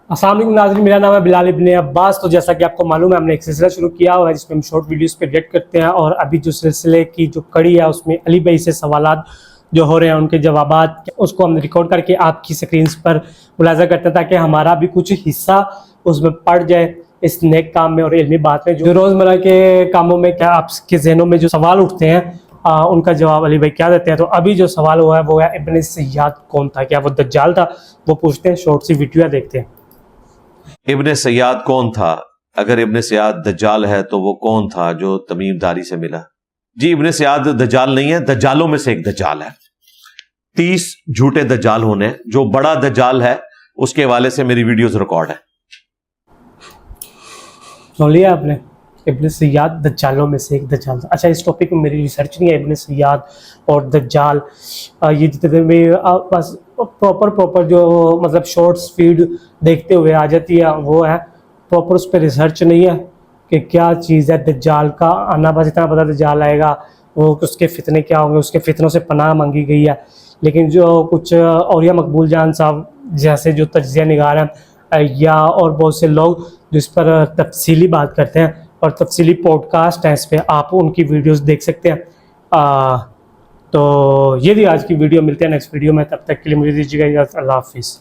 अस्सलाम वालेकुम नाज़रीन, मेरा नाम है बिलाल इब्न अब्बास। तो जैसा कि आपको मालूम है, हमने एक सिलसिला शुरू किया हुआ है जिसमें हम शॉर्ट वीडियोस पे रिएक्ट करते हैं, और अभी जो सिलसिले की जो कड़ी है उसमें अली भाई से सवालात जो हो रहे हैं उनके जवाबात उसको हम रिकॉर्ड करके आपकी स्क्रीन्स पर मुलाजा करते हैं ताकि हमारा भी कुछ हिस्सा उसमें पड़ जाए इस नेक काम में और इल्मी बात में। जो रोज़मर्रा के कामों में क्या आपके जहनों में जो सवाल उठते हैं उनका जवाब अली भाई क्या देते हैं। तो अभी जो सवाल हुआ है वो है इब्न सय्याद कौन था, क्या वो दज्जाल था? वो पूछते हैं, शॉर्ट सी वीडियो देखते हैं। इब्न सय्याद कौन था? अगर इब्न सय्याद दज्जाल है तो वो कौन था जो तमीमदारी से मिला? जी, इब्न सय्याद दज्जाल नहीं है, दज्जालों में से एक दज्जाल है। 30 झूठे दज्जाल होने, जो बड़ा दज्जाल है उसके हवाले से मेरी वीडियोस रिकॉर्ड है। सुन लिया आपने, इब्न सय्याद दज्जालों में से एक दज्जाल था। अच्छा, इस टॉपिक में मेरी रिसर्च नहीं है। इब्न सय्याद और दज्जाल ये जितने भी बस प्रॉपर जो मतलब शॉर्ट्स फीड देखते हुए आ जाती है वो है, प्रॉपर उस पर रिसर्च नहीं है कि क्या चीज़ है दज्जाल का आना। बस इतना पता दज्जाल आएगा, वो उसके फितने क्या होंगे, उसके फितनों से पनाह मांगी गई है। लेकिन जो कुछ औलिया मकबूल जान साहब जैसे जो तज्ज़िया निगार हैं या और बहुत से लोग जो इस पर तफसीली बात करते हैं और तफसीली पॉडकास्ट हैं, इस पर आप उनकी वीडियोस देख सकते हैं। तो ये थी आज की वीडियो, मिलते हैं नेक्स्ट वीडियो में, तब तक के लिए मुझे दीजिएगा इजाज़त। अल्लाह हाफिज़।